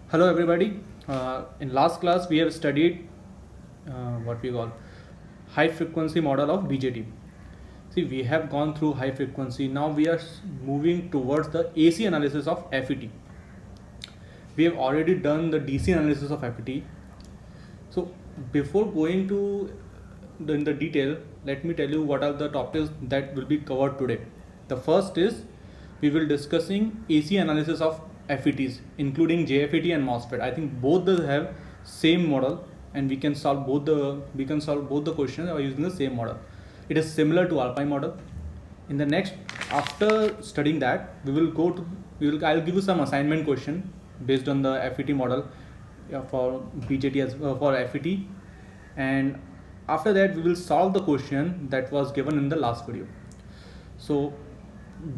Hello everybody. In last class we have studied what we call high frequency model of BJT. See, we have gone through high frequency. Now we are moving towards the AC analysis of FET. We have already done the DC analysis of FET. So before going to in the detail, let me tell you what are the topics that will be covered today. The first is we will discussing AC analysis of FETs, including JFET and MOSFET. I think both they have same model, and we can solve both the questions by using the same model. It is similar to Alpine model. In the next, after studying that, I'll give you some assignment question based on the FET model for BJT as for FET, and after that we will solve the question that was given in the last video. So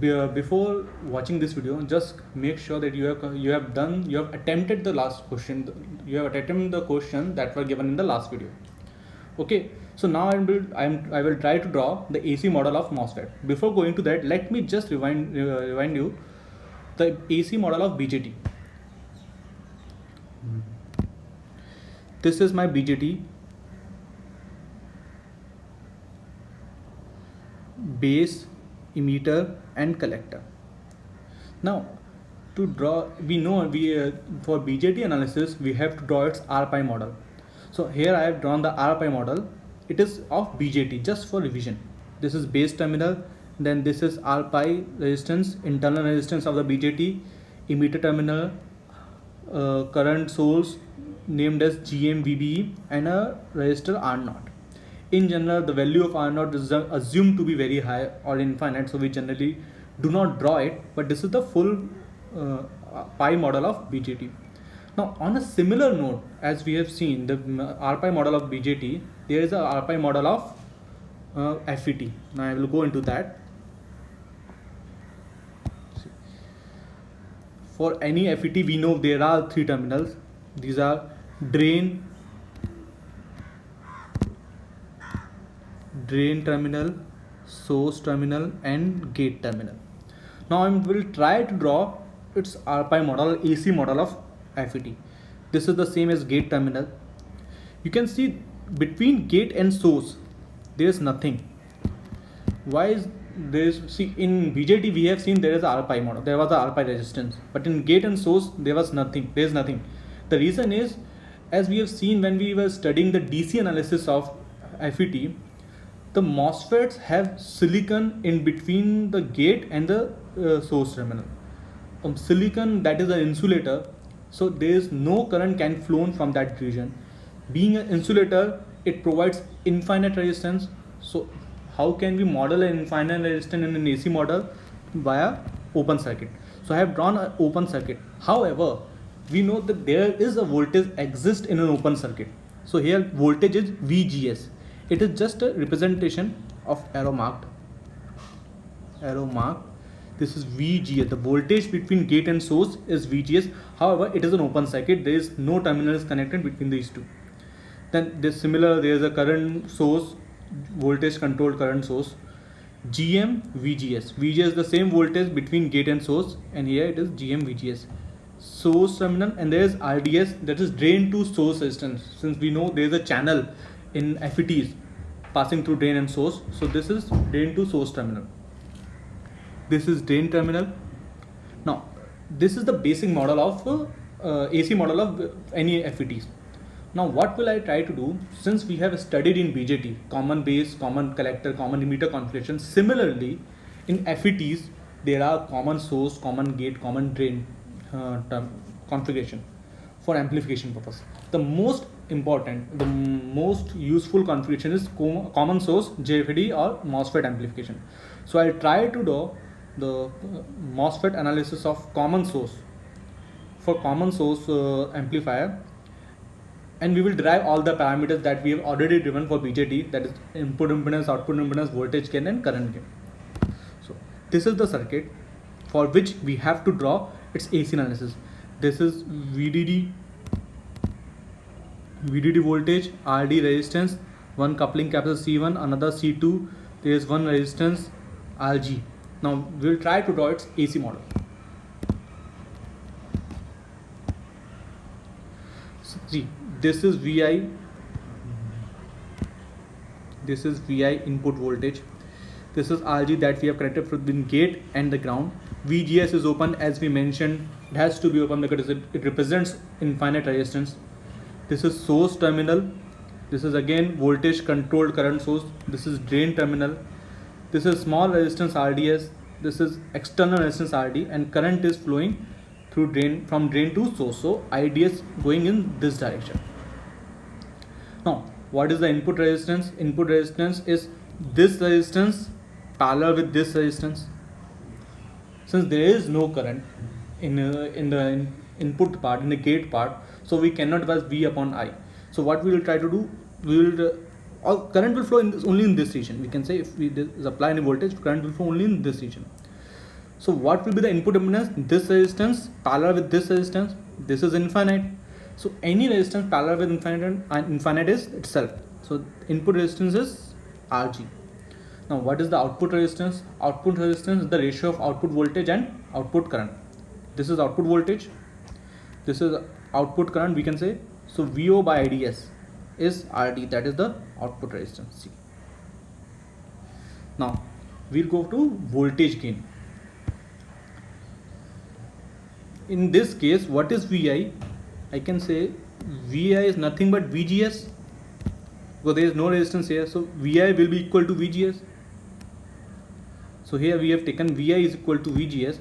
before watching this video, just make sure that you have attempted the last question, you have attempted the question that were given in the last video. Okay, so now I will try to draw the AC model of MOSFET. Before going to that, let me just remind you the AC model of BJT. This is my BJT, base, emitter and collector. Now to draw, we know for BJT analysis we have to draw its RPi model. So here I have drawn the RPi model. It is of BJT, just for revision. This is base terminal, then this is RPi resistance, internal resistance of the BJT, emitter terminal, current source named as GMVBE, and a resistor R0. In general, the value of R0 is assumed to be very high or infinite, so we generally do not draw it, but this is the full pi model of BJT. Now on a similar note, as we have seen the RPi model of BJT, there is a RPi model of FET. Now I will go into that. For any FET, we know there are three terminals. These are drain terminal, source terminal and gate terminal. Now I will try to draw its RPi model, AC model of FET. This is the same as gate terminal. You can see between gate and source there is nothing. Why is this? See, in BJT we have seen there is a RPi model, there was a RPi resistance, but in gate and source there was nothing, there is nothing. The reason is, as we have seen when we were studying the DC analysis of FET, the MOSFETs have silicon in between the gate and the source terminal. Silicon, that is an insulator, so there is no current can flow from that region. Being an insulator, it provides infinite resistance. So how can we model an infinite resistance in an AC model? Via open circuit. So I have drawn an open circuit. However, we know that there is a voltage exists in an open circuit. So here voltage is VGS. It is just a representation of arrow marked. This is VGS. The voltage between gate and source is VGS. However, it is an open circuit. There is no terminal is connected between these two. Then there is a current source, voltage controlled current source, GM VGS. VGS is the same voltage between gate and source, and here it is GM VGS. Source terminal, and there is RDS, that is drain to source resistance. Since we know there is a channel in FETs passing through drain and source, so this is drain to source terminal. This is drain terminal. Now this is the basic model of AC model of any FETs. Now what will I try to do, since we have studied in BJT common base, common collector, common emitter configuration, similarly in FETs there are common source, common gate, common drain configuration for amplification purpose. The most important, the most useful configuration is common source, JFET or MOSFET amplification. So I'll try to do the MOSFET analysis of common source for common source amplifier, and we will derive all the parameters that we have already driven for BJT, that is input impedance, output impedance, voltage gain and current gain. So this is the circuit for which we have to draw its AC analysis. This is VDD voltage, RD resistance, one coupling capacitor C1, another C2, there is one resistance RG. Now we will try to draw its AC model. See, this is VI, this is VI input voltage, this is RG that we have connected between gate and the ground. VGS is open, as we mentioned, it has to be open because it represents infinite resistance. This is source terminal, this is again voltage controlled current source, this is drain terminal, this is small resistance RDS, this is external resistance RD, and current is flowing through drain, from drain to source, so IDS going in this direction. Now what is the input resistance? Input resistance is this resistance parallel with this resistance. Since there is no current in the input part, in the gate part, so we cannot pass V upon I. So what we will try to do, we will all current will flow in this, only in this region. We can say if we apply any voltage, current will flow only in this region. So what will be the input impedance? This resistance parallel with this resistance. This is infinite. So any resistance parallel with infinite is itself. So input resistance is RG. Now what is the output resistance? Output resistance is the ratio of output voltage and output current. This is output voltage, this is output current, we can say. So VO by IDS is RD, that is the output resistance. C. Now we'll go to voltage gain. In this case, what is VI? I can say VI is nothing but VGS, because there is no resistance here, so VI will be equal to VGS. So here we have taken VI is equal to VGS.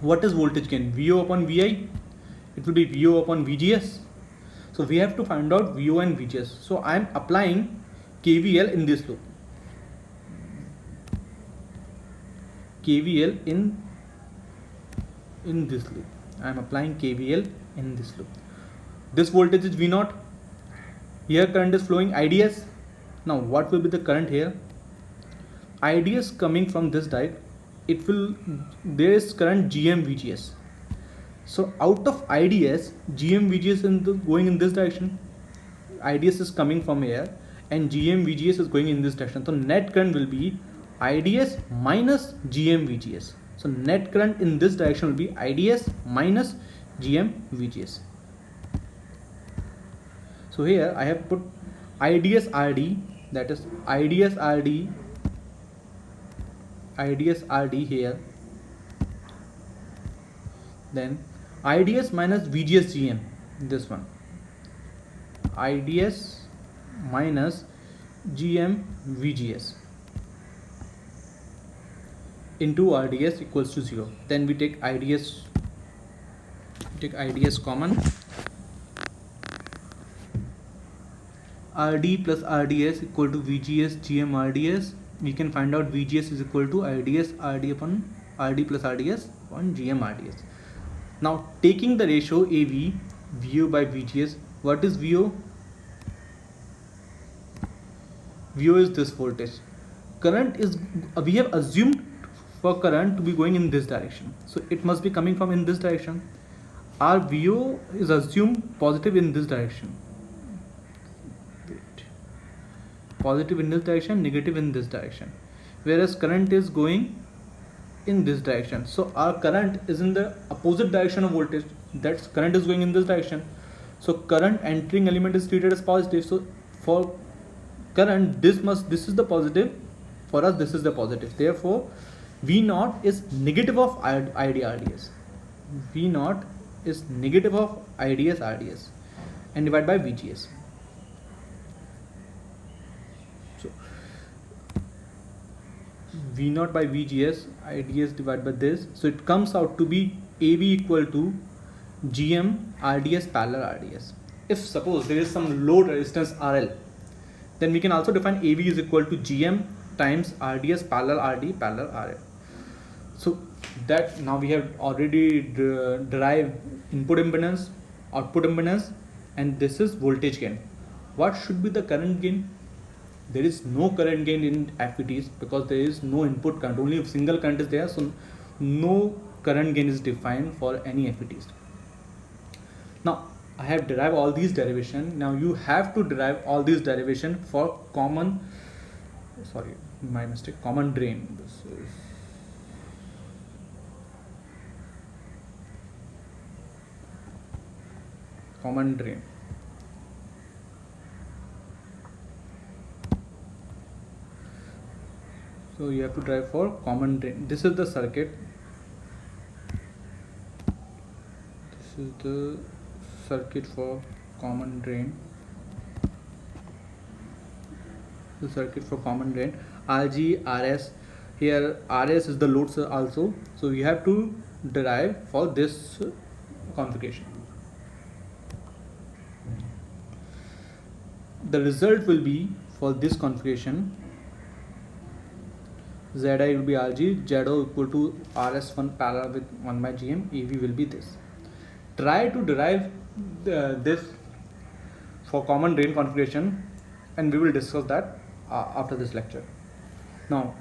What is voltage gain? VO upon VI, it will be VO upon VGS. So we have to find out VO and VGS. So I am applying KVL in this loop. KVL in this loop. I am applying KVL in this loop. This voltage is V0. Here current is flowing IDS. Now what will be the current here? IDS coming from this side, it will, there is current GM VGS. So out of IDS, GM VGS going in this direction. IDS is coming from here and GM VGS is going in this direction. So net current will be IDS minus GM VGS. So net current in this direction will be IDS minus GM VGS. So here I have put IDS RD, that is IDS RD here, then IDS minus VGS GM, this one, IDS minus GM VGS into RDS equals to 0. Then we take IDS common, RD plus RDS equal to VGS GM RDS. We can find out VGS is equal to IDS RD upon RD plus RDS upon GM RDS. Now taking the ratio AV, VO by VGS, what is VO? VO is this voltage. Current is, we have assumed for current to be going in this direction, so it must be coming from in this direction. Our VO is assumed positive in this direction. Positive in this direction, negative in this direction, whereas current is going in this direction. So our current is in the opposite direction of voltage, that's current is going in this direction. So current entering element is treated as positive. So for current, this is the positive, for us this is the positive. Therefore V0 is negative of ID RDS. V0 is negative of IDS RDS and divided by VGS. V0 by VGS, IDS divided by this, so it comes out to be AV equal to GM RDS parallel RDS. If suppose there is some load resistance RL, then we can also define AV is equal to GM times RDS parallel RD parallel RL. So that now we have already derived input impedance, output impedance, and this is voltage gain. What should be the current gain? There is no current gain in FETs because there is no input current, only a single current is there, so no current gain is defined for any FETs. Now I have derived all these derivation. Now you have to derive all these derivation for common, common drain. This is common drain. So you have to drive for common drain. This is the circuit. This is the circuit for common drain. The circuit for common drain. RG, RS. Here RS is the load also. So you have to derive for this configuration. The result will be for this configuration. Zi will be Rg, Zo equal to Rs1 parallel with 1 by Gm, Ev will be this. Try to derive this for common drain configuration, and we will discuss that after this lecture. Now,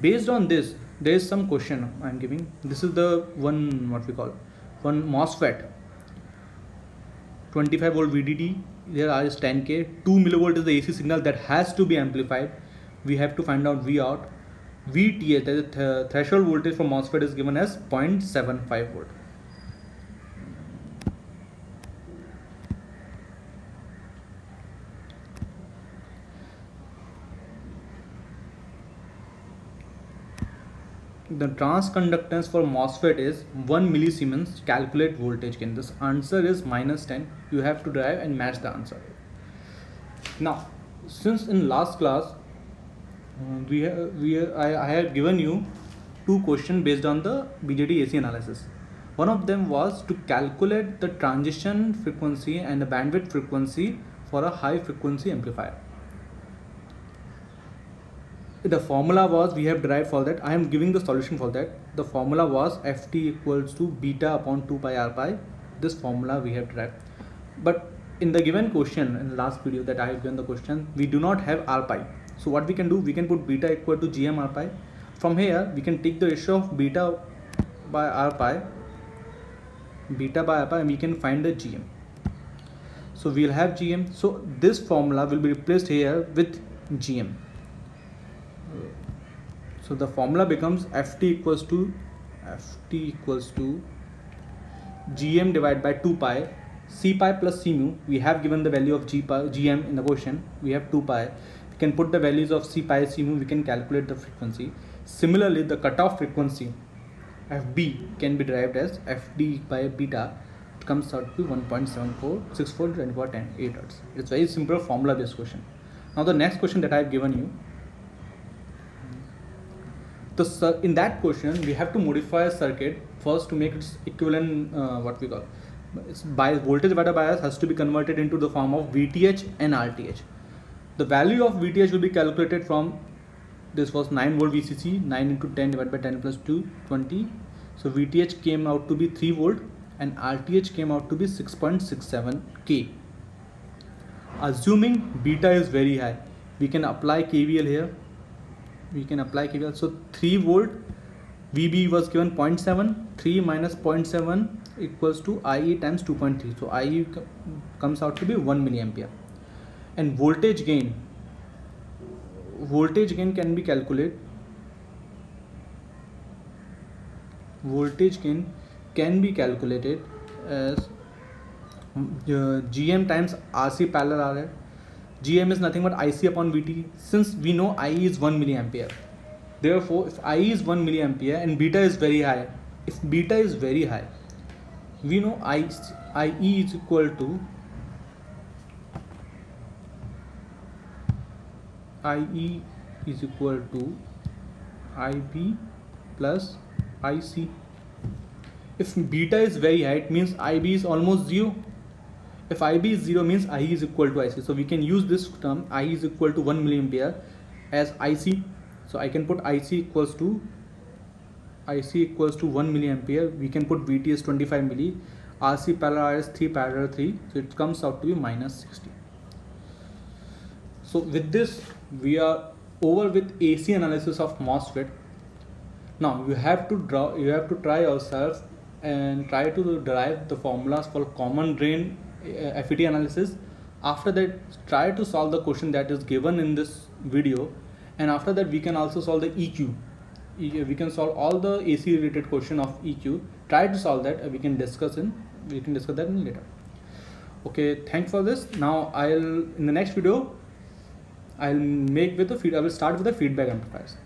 based on this, there is some question I am giving. This is the one MOSFET, 25 volt VDD, there R is 10K, 2 millivolt is the AC signal that has to be amplified. We have to find out V out. VTH, that is the threshold voltage for MOSFET, is given as 0.75 volt. The transconductance for MOSFET is 1 millisiemens. Calculate voltage gain. This answer is -10. You have to derive and match the answer. Now, since in last class I had given you two questions based on the BJT AC analysis. One of them was to calculate the transition frequency and the bandwidth frequency for a high frequency amplifier. The formula was, we have derived for that. I am giving the solution for that. The formula was Ft equals to beta upon 2 pi r pi. This formula we have derived. But in the given question, in the last video that I have given the question, we do not have r pi. So what we can do, we can put beta equal to Gm r pi. From here, we can take the ratio of beta by r pi, and we can find the Gm. So we'll have Gm. So this formula will be replaced here with Gm. So the formula becomes Ft equals to Gm divided by 2 pi, C pi plus C mu. We have given the value of Gm in the question. We have 2 pi. We can put the values of C pi, C mu. We can calculate the frequency. Similarly, the cutoff frequency Fb can be derived as Fd by beta. It comes out to 1.7464 10 power 10 8 Hz. It's very simple formula based question. Now the next question that I have given you. In that question, we have to modify a circuit first to make its equivalent, voltage divided bias has to be converted into the form of VTH and RTH. The value of VTH will be calculated from, this was 9 volt VCC, 9 into 10 divided by 10 plus 2, 20. So VTH came out to be 3 volt and RTH came out to be 6.67 K. Assuming beta is very high, we can apply KVL here. So 3 volt VB was given 0.7, 3 minus 0.7 equals to IE times 2.3. So IE comes out to be 1 milliampere. And voltage gain can be calculated. Voltage gain can be calculated as Gm times RC parallel RL. Gm is nothing but IC upon VT. Since we know IE is 1 milliampere, therefore if IE is 1 milliampere and beta is very high, we know IE is equal to IB plus IC. If beta is very high, it means IB is almost 0. If IB is 0 means IE is equal to IC. So we can use this term IE is equal to 1 milliampere as IC. So I can put IC equals to 1 milliampere. We can put VT as 25 milli. RC parallel is 3 parallel 3. So it comes out to be -60. So with this, we are over with AC analysis of MOSFET. Now you have to try yourself and try to derive the formulas for common drain FET analysis. After that, try to solve the question that is given in this video, and after that we can also solve the EQ. We can solve all the AC related question of EQ. Try to solve that. We can discuss that in later. Okay, thanks for this. Now I'll in the next video I'll make with the feed. I will start with the feedback amplifiers.